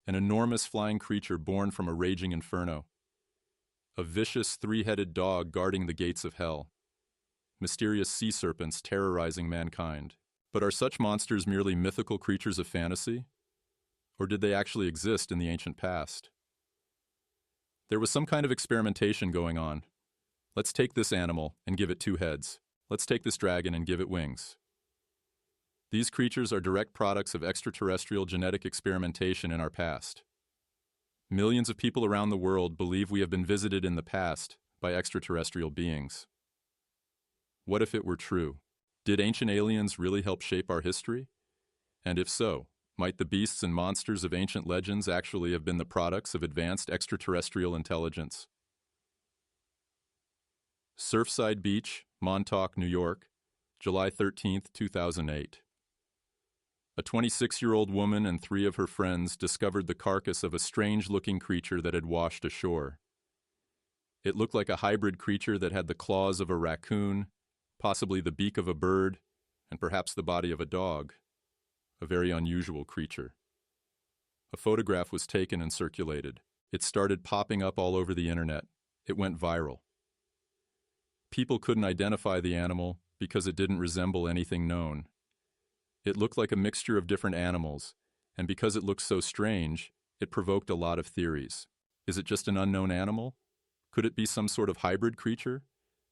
an enormous flying creature born from a raging inferno, a vicious three-headed dog guarding the gates of hell, mysterious sea serpents terrorizing mankind. But are such monsters merely mythical creatures of fantasy? Or did they actually exist in the ancient past? There was some kind of experimentation going on. Let's take this animal and give it two heads. Let's take this dragon and give it wings. These creatures are direct products of extraterrestrial genetic experimentation in our past. Millions of people around the world believe we have been visited in the past by extraterrestrial beings. What if it were true? Did ancient aliens really help shape our history? And if so, might the beasts and monsters of ancient legends actually have been the products of advanced extraterrestrial intelligence? Surfside Beach, Montauk, New York, July 13, 2008. A 26-year-old woman and 3 of her friends discovered the carcass of a strange-looking creature that had washed ashore. It looked like a hybrid creature that had the claws of a raccoon, possibly the beak of a bird, and perhaps the body of a dog. A very unusual creature. A photograph was taken and circulated. It started popping up all over the internet. It went viral. People couldn't identify the animal because it didn't resemble anything known. It looked like a mixture of different animals, and because it looked so strange, it provoked a lot of theories. Is it just an unknown animal? Could it be some sort of hybrid creature?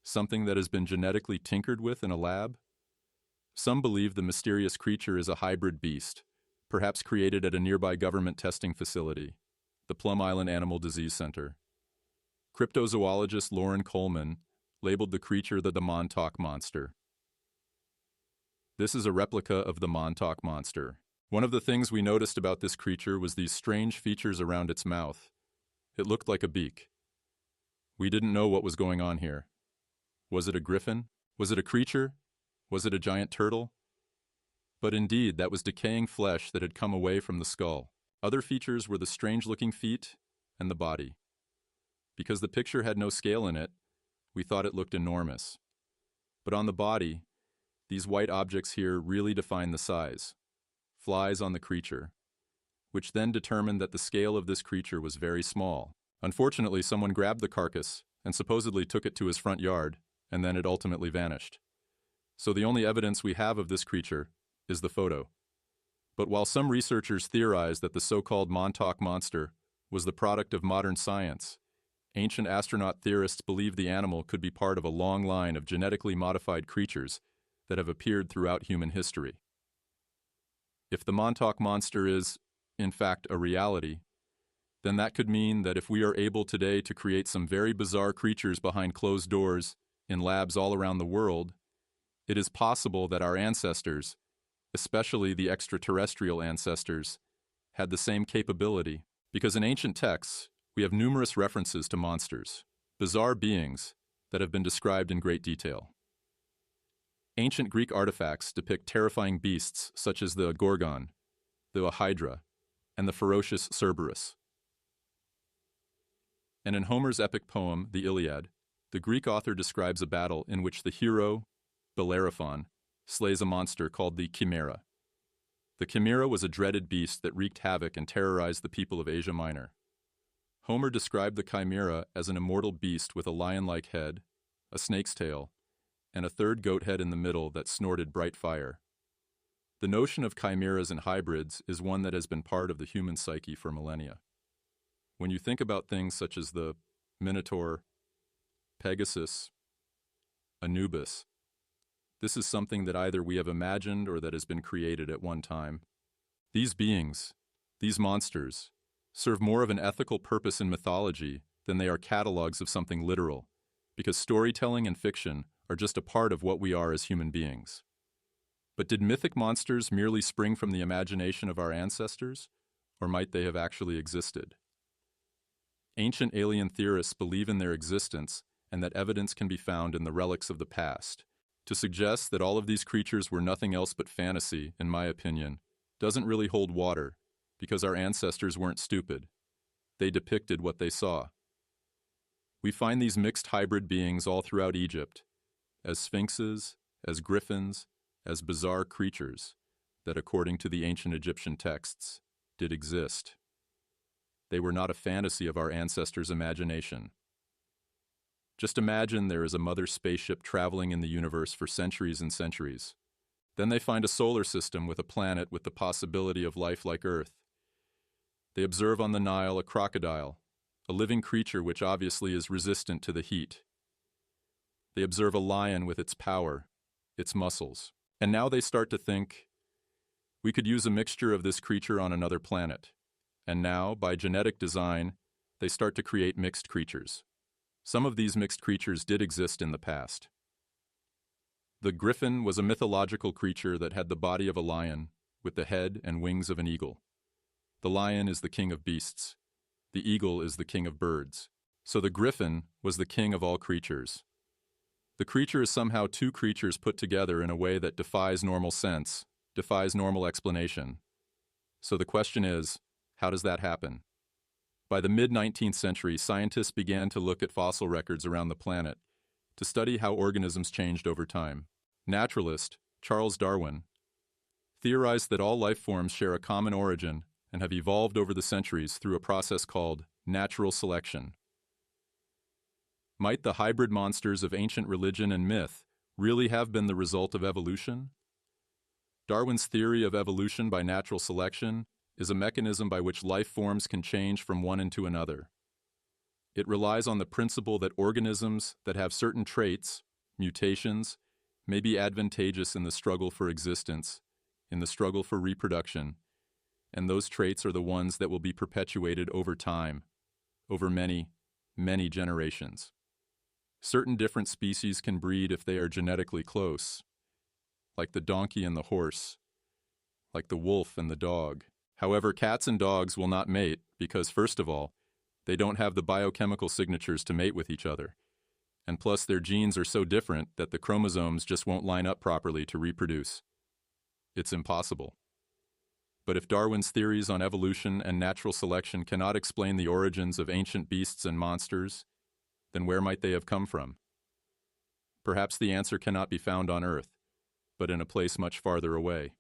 Something that has been genetically tinkered with in a lab? Some believe the mysterious creature is a hybrid beast, perhaps created at a nearby government testing facility, the Plum Island Animal Disease Center. Cryptozoologist Lauren Coleman labeled the creature the Montauk monster. This is a replica of the Montauk monster. One of the things we noticed about this creature was these strange features around its mouth. It looked like a beak. We didn't know what was going on here. Was it a griffin? Was it a creature? Was it a giant turtle? But indeed, that was decaying flesh that had come away from the skull. Other features were the strange-looking feet and the body. Because the picture had no scale in it, we thought it looked enormous. But on the body, these white objects here really define the size. Flies on the creature, which then determined that the scale of this creature was very small. Unfortunately, someone grabbed the carcass and supposedly took it to his front yard, and then it ultimately vanished. So the only evidence we have of this creature is the photo. But while some researchers theorize that the so-called Montauk monster was the product of modern science, ancient astronaut theorists believe the animal could be part of a long line of genetically modified creatures that have appeared throughout human history. If the Montauk monster is, in fact, a reality, then that could mean that if we are able today to create some very bizarre creatures behind closed doors in labs all around the world, it is possible that our ancestors, especially the extraterrestrial ancestors, had the same capability, because in ancient texts, we have numerous references to monsters, bizarre beings that have been described in great detail. Ancient Greek artifacts depict terrifying beasts such as the Gorgon, the Hydra, and the ferocious Cerberus. And in Homer's epic poem, the Iliad, the Greek author describes a battle in which the hero, Bellerophon, slays a monster called the Chimera. The Chimera was a dreaded beast that wreaked havoc and terrorized the people of Asia Minor. Homer described the Chimera as an immortal beast with a lion-like head, a snake's tail, and a third goat head in the middle that snorted bright fire. The notion of chimeras and hybrids is one that has been part of the human psyche for millennia. When you think about things such as the Minotaur, Pegasus, Anubis, this is something that either we have imagined or that has been created at one time. These beings, these monsters, serve more of an ethical purpose in mythology than they are catalogs of something literal, because storytelling and fiction are just a part of what we are as human beings. But did mythic monsters merely spring from the imagination of our ancestors, or might they have actually existed? Ancient alien theorists believe in their existence and that evidence can be found in the relics of the past. To suggest that all of these creatures were nothing else but fantasy, in my opinion, doesn't really hold water, because our ancestors weren't stupid. They depicted what they saw. We find these mixed hybrid beings all throughout Egypt, as sphinxes, as griffins, as bizarre creatures that, according to the ancient Egyptian texts, did exist. They were not a fantasy of our ancestors' imagination. Just imagine there is a mother spaceship traveling in the universe for centuries and centuries. Then they find a solar system with a planet with the possibility of life like Earth. They observe on the Nile a crocodile, a living creature which obviously is resistant to the heat. They observe a lion with its power, its muscles. And now they start to think, we could use a mixture of this creature on another planet. And now, by genetic design, they start to create mixed creatures. Some of these mixed creatures did exist in the past. The griffin was a mythological creature that had the body of a lion, with the head and wings of an eagle. The lion is the king of beasts. The eagle is the king of birds. So the griffin was the king of all creatures. The creature is somehow two creatures put together in a way that defies normal sense, defies normal explanation. So the question is, how does that happen? By the mid-19th century, scientists began to look at fossil records around the planet to study how organisms changed over time. Naturalist Charles Darwin theorized that all life forms share a common origin and have evolved over the centuries through a process called natural selection. Might the hybrid monsters of ancient religion and myth really have been the result of evolution? Darwin's theory of evolution by natural selection is a mechanism by which life forms can change from one into another. It relies on the principle that organisms that have certain traits, mutations, may be advantageous in the struggle for existence, in the struggle for reproduction, and those traits are the ones that will be perpetuated over time, over many, many generations. Certain different species can breed if they are genetically close, like the donkey and the horse, like the wolf and the dog. However, cats and dogs will not mate because, first of all, they don't have the biochemical signatures to mate with each other. And plus, their genes are so different that the chromosomes just won't line up properly to reproduce. It's impossible. But if Darwin's theories on evolution and natural selection cannot explain the origins of ancient beasts and monsters, then where might they have come from? Perhaps the answer cannot be found on Earth, but in a place much farther away.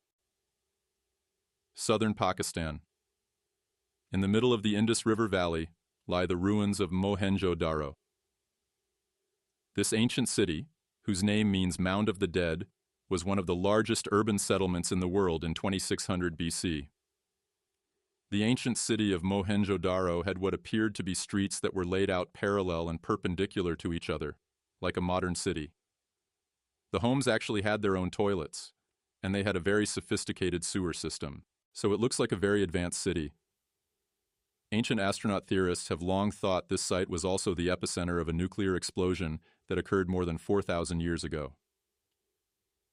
Southern Pakistan. In the middle of the Indus River Valley lie the ruins of Mohenjo-daro. This ancient city, whose name means Mound of the Dead, was one of the largest urban settlements in the world in 2600 BC. The ancient city of Mohenjo-daro had what appeared to be streets that were laid out parallel and perpendicular to each other, like a modern city. The homes actually had their own toilets, and they had a very sophisticated sewer system, so it looks like a very advanced city. Ancient astronaut theorists have long thought this site was also the epicenter of a nuclear explosion that occurred more than 4,000 years ago.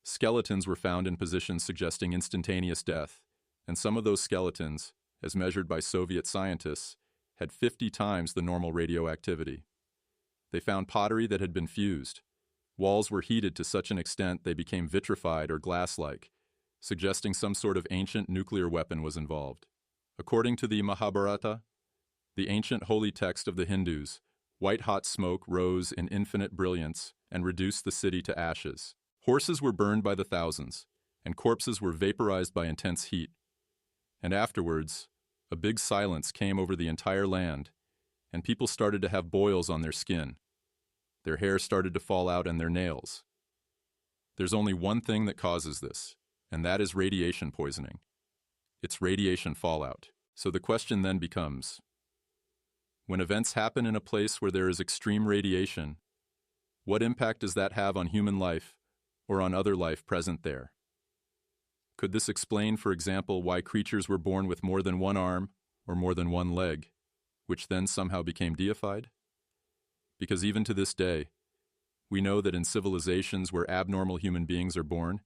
Skeletons were found in positions suggesting instantaneous death, and some of those skeletons, as measured by Soviet scientists, had 50 times the normal radioactivity. They found pottery that had been fused. Walls were heated to such an extent they became vitrified or glass-like, suggesting some sort of ancient nuclear weapon was involved. According to the Mahabharata, the ancient holy text of the Hindus, white-hot smoke rose in infinite brilliance and reduced the city to ashes. Horses were burned by the thousands, and corpses were vaporized by intense heat. And afterwards, a big silence came over the entire land, and people started to have boils on their skin. Their hair started to fall out and their nails. There's only one thing that causes this, and that is radiation poisoning. It's radiation fallout. So the question then becomes, when events happen in a place where there is extreme radiation, what impact does that have on human life or on other life present there? Could this explain, for example, why creatures were born with more than one arm or more than one leg, which then somehow became deified? Because even to this day, we know that in civilizations where abnormal human beings are born,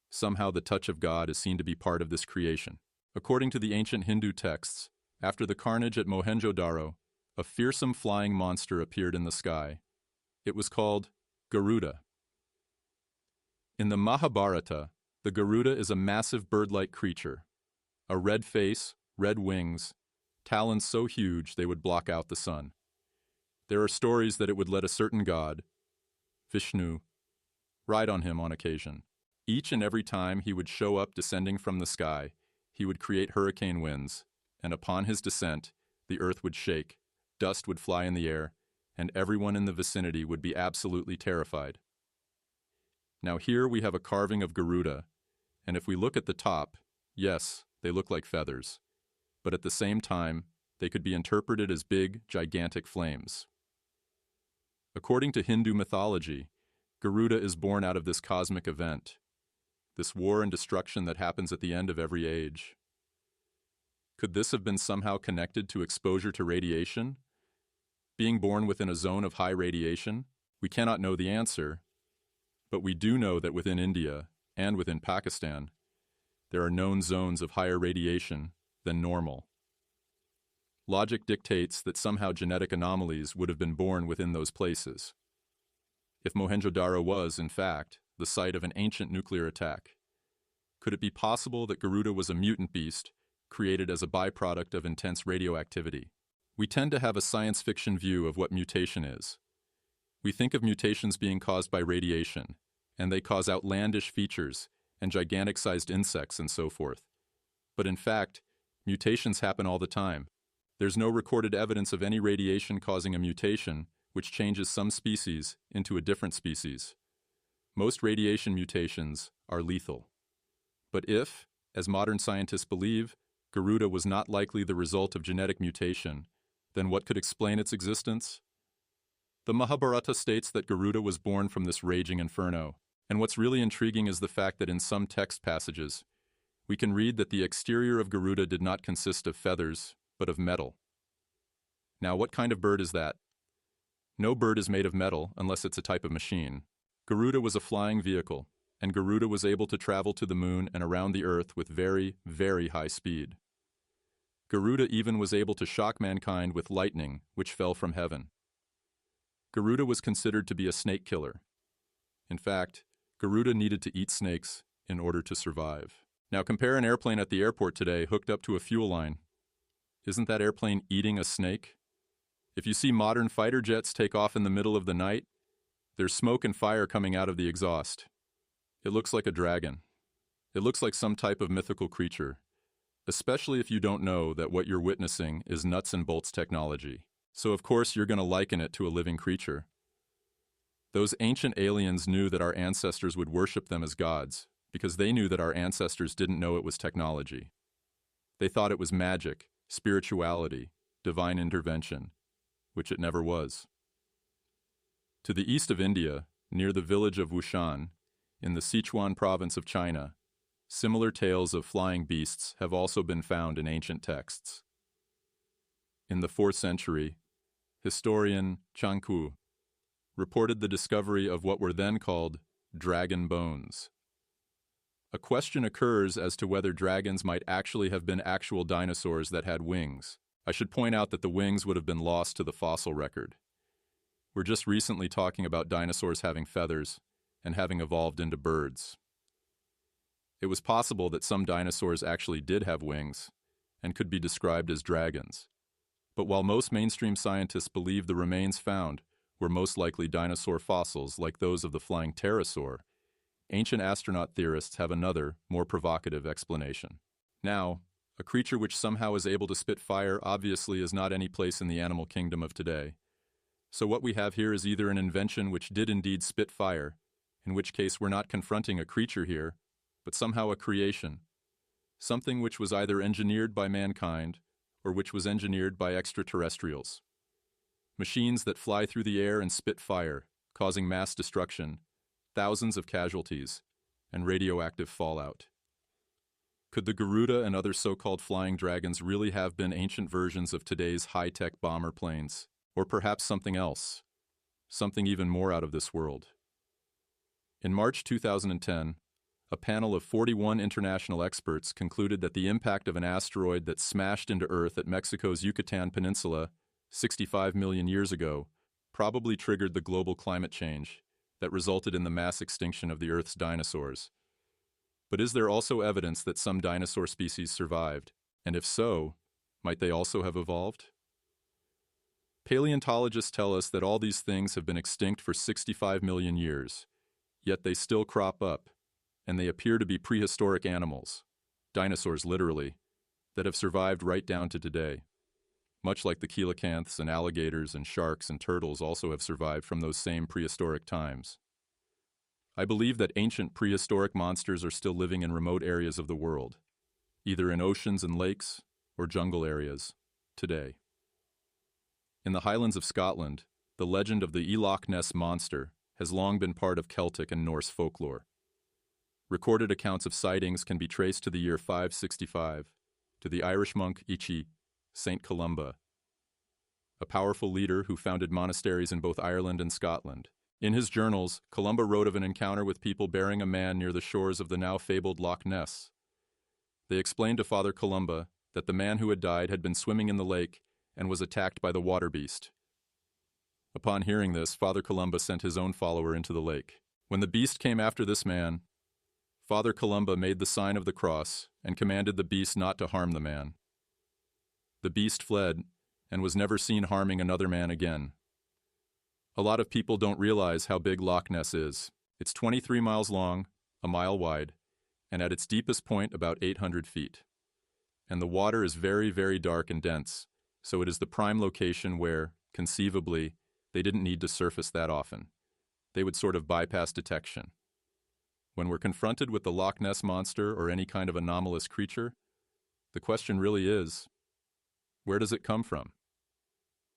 somehow the touch of God is seen to be part of this creation. According to the ancient Hindu texts, after the carnage at Mohenjo-daro, a fearsome flying monster appeared in the sky. It was called Garuda. In the Mahabharata, the Garuda is a massive bird-like creature. A red face, red wings, talons so huge they would block out the sun. There are stories that it would let a certain god, Vishnu, ride on him on occasion. Each and every time he would show up descending from the sky, he would create hurricane winds, and upon his descent, the earth would shake, dust would fly in the air, and everyone in the vicinity would be absolutely terrified. Now here we have a carving of Garuda, and if we look at the top, yes, they look like feathers, but at the same time, they could be interpreted as big, gigantic flames. According to Hindu mythology, Garuda is born out of this cosmic event, this war and destruction that happens at the end of every age. Could this have been somehow connected to exposure to radiation? Being born within a zone of high radiation? We cannot know the answer, but we do know that within India and within Pakistan, there are known zones of higher radiation than normal. Logic dictates that somehow genetic anomalies would have been born within those places. If Mohenjo-daro was, in fact, the site of an ancient nuclear attack, could it be possible that Garuda was a mutant beast created as a byproduct of intense radioactivity? We tend to have a science fiction view of what mutation is. We think of mutations being caused by radiation, and they cause outlandish features and gigantic-sized insects and so forth. But in fact, mutations happen all the time. There's no recorded evidence of any radiation causing a mutation which changes some species into a different species. Most radiation mutations are lethal. But if, as modern scientists believe, Garuda was not likely the result of genetic mutation, then what could explain its existence? The Mahabharata states that Garuda was born from this raging inferno, and what's really intriguing is the fact that in some text passages, we can read that the exterior of Garuda did not consist of feathers, but of metal. Now, what kind of bird is that? No bird is made of metal unless it's a type of machine. Garuda was a flying vehicle, and Garuda was able to travel to the moon and around the earth with very, very high speed. Garuda even was able to shock mankind with lightning, which fell from heaven. Garuda was considered to be a snake killer. In fact, Garuda needed to eat snakes in order to survive. Now compare an airplane at the airport today hooked up to a fuel line. Isn't that airplane eating a snake? If you see modern fighter jets take off in the middle of the night, there's smoke and fire coming out of the exhaust. It looks like a dragon. It looks like some type of mythical creature, especially if you don't know that what you're witnessing is nuts and bolts technology. So of course you're going to liken it to a living creature. Those ancient aliens knew that our ancestors would worship them as gods because they knew that our ancestors didn't know it was technology. They thought it was magic, spirituality, divine intervention, which it never was. To the east of India, near the village of Wushan, in the Sichuan province of China, similar tales of flying beasts have also been found in ancient texts. In the 4th century, historian Changku reported the discovery of what were then called dragon bones. A question occurs as to whether dragons might actually have been actual dinosaurs that had wings. I should point out that the wings would have been lost to the fossil record. We're just recently talking about dinosaurs having feathers and having evolved into birds. It was possible that some dinosaurs actually did have wings and could be described as dragons. But while most mainstream scientists believe the remains found were most likely dinosaur fossils like those of the flying pterosaur, ancient astronaut theorists have another, more provocative explanation. Now, a creature which somehow is able to spit fire obviously is not any place in the animal kingdom of today. So what we have here is either an invention which did indeed spit fire, in which case we're not confronting a creature here, but somehow a creation, something which was either engineered by mankind or which was engineered by extraterrestrials. Machines that fly through the air and spit fire, causing mass destruction, thousands of casualties, and radioactive fallout. Could the Garuda and other so-called flying dragons really have been ancient versions of today's high-tech bomber planes? Or perhaps something else, something even more out of this world? In March 2010, a panel of 41 international experts concluded that the impact of an asteroid that smashed into Earth at Mexico's Yucatan Peninsula 65 million years ago probably triggered the global climate change that resulted in the mass extinction of the Earth's dinosaurs. But is there also evidence that some dinosaur species survived? And if so, might they also have evolved? Paleontologists tell us that all these things have been extinct for 65 million years, yet they still crop up, and they appear to be prehistoric animals, dinosaurs literally, that have survived right down to today. much like the coelacanths and alligators and sharks and turtles also have survived from those same prehistoric times. I believe that ancient prehistoric monsters are still living in remote areas of the world, either in oceans and lakes or jungle areas, today. In the Highlands of Scotland, the legend of the Loch Ness Monster has long been part of Celtic and Norse folklore. Recorded accounts of sightings can be traced to the year 565, to the Irish monk Ichi, Saint Columba, a powerful leader who founded monasteries in both Ireland and Scotland. In his journals, Columba wrote of an encounter with people burying a man near the shores of the now fabled Loch Ness. They explained to Father Columba that the man who had died had been swimming in the lake and was attacked by the water beast. Upon hearing this, Father Columba sent his own follower into the lake. When the beast came after this man, Father Columba made the sign of the cross and commanded the beast not to harm the man. The beast fled and was never seen harming another man again. A lot of people don't realize how big Loch Ness is. It's 23 miles long, a mile wide, and at its deepest point about 800 feet. And the water is very, very dark and dense, so it is the prime location where, conceivably, they didn't need to surface that often. They would sort of bypass detection. When we're confronted with the Loch Ness Monster or any kind of anomalous creature, the question really is, where does it come from?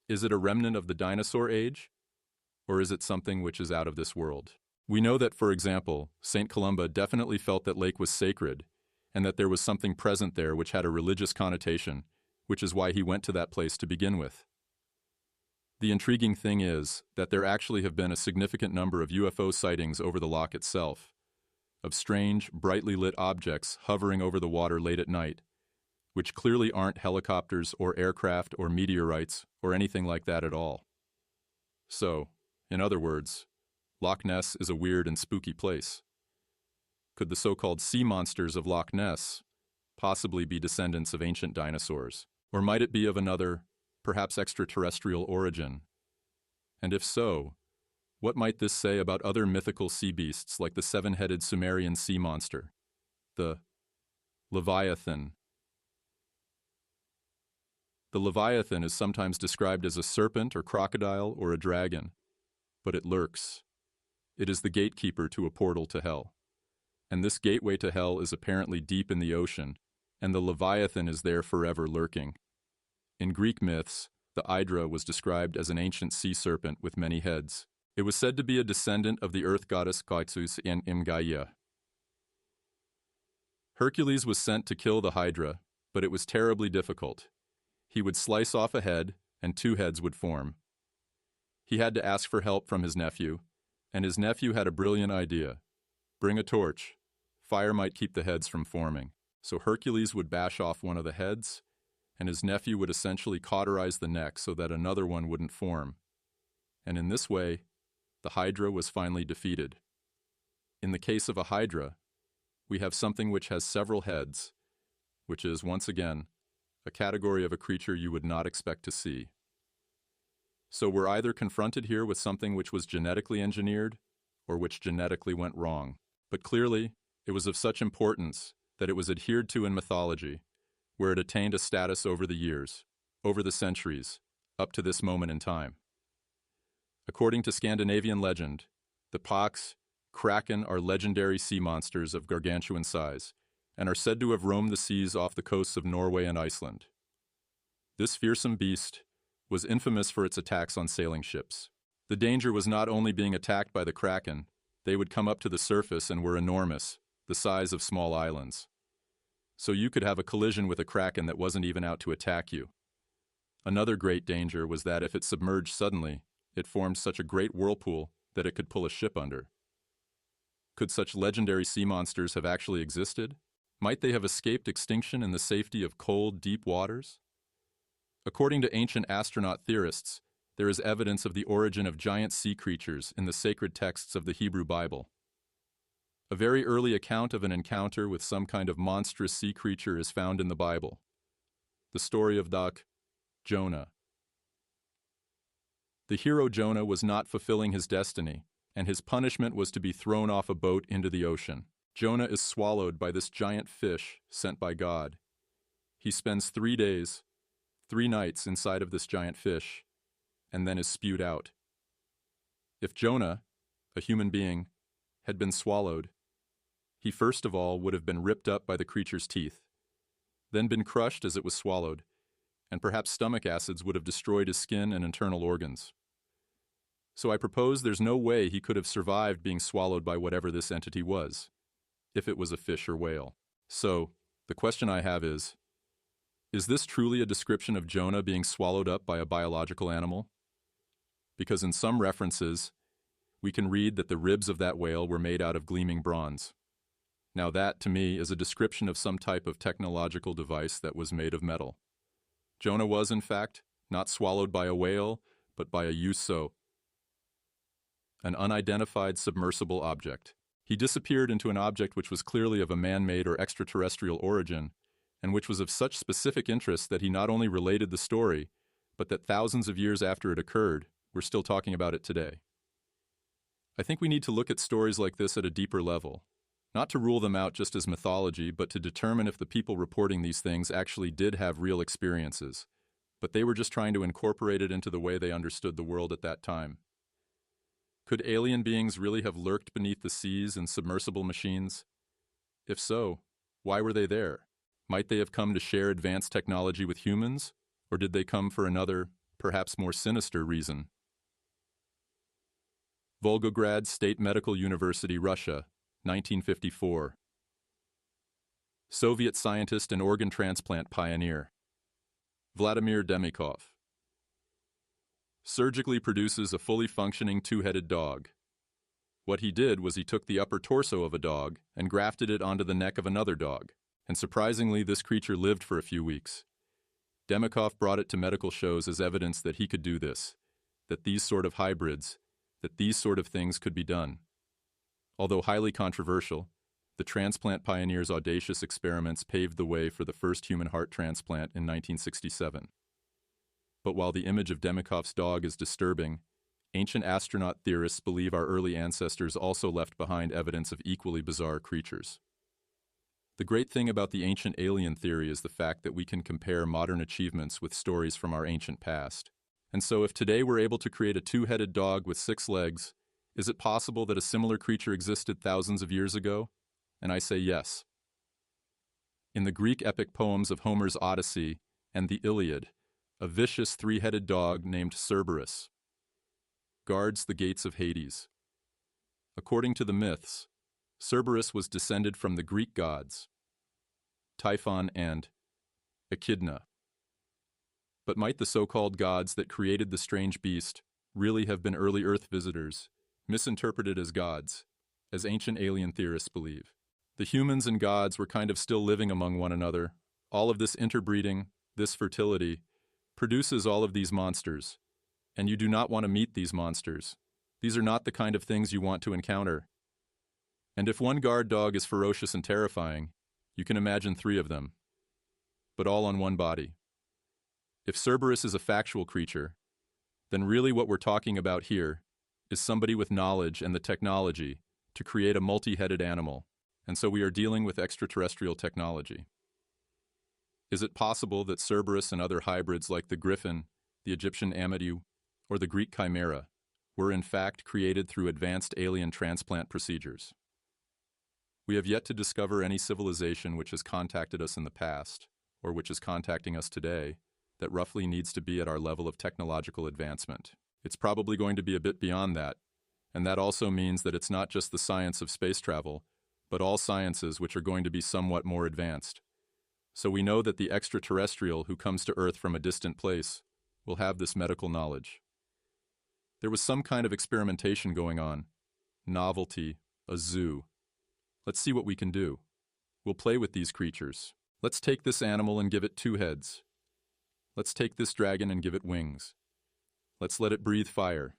Is it a remnant of the dinosaur age? Or is it something which is out of this world? We know that, for example, St. Columba definitely felt that lake was sacred, and that there was something present there which had a religious connotation, which is why he went to that place to begin with. The intriguing thing is that there actually have been a significant number of UFO sightings over the loch itself, of strange, brightly lit objects hovering over the water late at night, which clearly aren't helicopters or aircraft or meteorites or anything like that at all. So, in other words, Loch Ness is a weird and spooky place. Could the so-called sea monsters of Loch Ness possibly be descendants of ancient dinosaurs? Or might it be of another, perhaps extraterrestrial origin? And if so, what might this say about other mythical sea beasts like the seven-headed Sumerian sea monster, the Leviathan? The Leviathan is sometimes described as a serpent or crocodile or a dragon, but it lurks. It is the gatekeeper to a portal to hell. And this gateway to hell is apparently deep in the ocean, and the Leviathan is there forever lurking. In Greek myths, the Hydra was described as an ancient sea serpent with many heads. It was said to be a descendant of the earth goddess Kaitus and Gaia. Hercules was sent to kill the Hydra, but it was terribly difficult. He would slice off a head, and two heads would form. He had to ask for help from his nephew, and his nephew had a brilliant idea. Bring a torch. Fire might keep the heads from forming. So Hercules would bash off one of the heads, and his nephew would essentially cauterize the neck so that another one wouldn't form. And in this way, the Hydra was finally defeated. In the case of a Hydra, we have something which has several heads, which is, once again, a category of a creature you would not expect to see. So we're either confronted here with something which was genetically engineered, or which genetically went wrong. But clearly, it was of such importance that it was adhered to in mythology, where it attained a status over the years, over the centuries, up to this moment in time. According to Scandinavian legend, the Pax, kraken are legendary sea monsters of gargantuan size, and are said to have roamed the seas off the coasts of Norway and Iceland. This fearsome beast was infamous for its attacks on sailing ships. The danger was not only being attacked by the kraken, they would come up to the surface and were enormous, the size of small islands. So you could have a collision with a kraken that wasn't even out to attack you. Another great danger was that if it submerged suddenly, it formed such a great whirlpool that it could pull a ship under. Could such legendary sea monsters have actually existed? Might they have escaped extinction in the safety of cold, deep waters? According to ancient astronaut theorists, there is evidence of the origin of giant sea creatures in the sacred texts of the Hebrew Bible. A very early account of an encounter with some kind of monstrous sea creature is found in the Bible. The story of Jonah. The hero Jonah was not fulfilling his destiny, and his punishment was to be thrown off a boat into the ocean. Jonah is swallowed by this giant fish sent by God. He spends 3 days, 3 nights inside of this giant fish, and then is spewed out. If Jonah, a human being, had been swallowed, he first of all would have been ripped up by the creature's teeth, then been crushed as it was swallowed, and perhaps stomach acids would have destroyed his skin and internal organs. So I propose there's no way he could have survived being swallowed by whatever this entity was, if it was a fish or whale. So, the question I have is this truly a description of Jonah being swallowed up by a biological animal? Because in some references, we can read that the ribs of that whale were made out of gleaming bronze. Now that, to me, is a description of some type of technological device that was made of metal. Jonah was, in fact, not swallowed by a whale, but by a USO, an unidentified submersible object. He disappeared into an object which was clearly of a man-made or extraterrestrial origin, and which was of such specific interest that he not only related the story, but that thousands of years after it occurred, we're still talking about it today. I think we need to look at stories like this at a deeper level, not to rule them out just as mythology, but to determine if the people reporting these things actually did have real experiences, but they were just trying to incorporate it into the way they understood the world at that time. Could alien beings really have lurked beneath the seas in submersible machines? If so, why were they there? Might they have come to share advanced technology with humans, or did they come for another, perhaps more sinister reason? Volgograd State Medical University, Russia, 1954. Soviet scientist and organ transplant pioneer. Vladimir Demikov. Surgically produces a fully functioning two-headed dog. What he did was he took the upper torso of a dog and grafted it onto the neck of another dog, and surprisingly this creature lived for a few weeks. Demikov brought it to medical shows as evidence that he could do this, that these sort of hybrids, that these sort of things could be done. Although highly controversial, the transplant pioneer's audacious experiments paved the way for the first human heart transplant in 1967. But while the image of Demikov's dog is disturbing, ancient astronaut theorists believe our early ancestors also left behind evidence of equally bizarre creatures. The great thing about the ancient alien theory is the fact that we can compare modern achievements with stories from our ancient past. And so if today we're able to create a two-headed dog with 6 legs, is it possible that a similar creature existed thousands of years ago? And I say yes. In the Greek epic poems of Homer's Odyssey and the Iliad, a vicious 3-headed dog named Cerberus guards the gates of Hades. According to the myths, Cerberus was descended from the Greek gods, Typhon and Echidna. But might the so-called gods that created the strange beast really have been early Earth visitors, misinterpreted as gods, as ancient alien theorists believe? The humans and gods were kind of still living among one another. All of this interbreeding, this fertility, produces all of these monsters, and you do not want to meet these monsters. These are not the kind of things you want to encounter. And if one guard dog is ferocious and terrifying, you can imagine 3 of them, but all on one body. If Cerberus is a factual creature, then really what we're talking about here is somebody with knowledge and the technology to create a multi-headed animal, and so we are dealing with extraterrestrial technology. Is it possible that Cerberus and other hybrids like the griffin, the Egyptian Amadou, or the Greek chimera were in fact created through advanced alien transplant procedures? We have yet to discover any civilization which has contacted us in the past, or which is contacting us today, that roughly needs to be at our level of technological advancement. It's probably going to be a bit beyond that, and that also means that it's not just the science of space travel, but all sciences which are going to be somewhat more advanced. So we know that the extraterrestrial who comes to Earth from a distant place will have this medical knowledge. There was some kind of experimentation going on. Novelty, a zoo. Let's see what we can do. We'll play with these creatures. Let's take this animal and give it 2 heads. Let's take this dragon and give it wings. Let's let it breathe fire.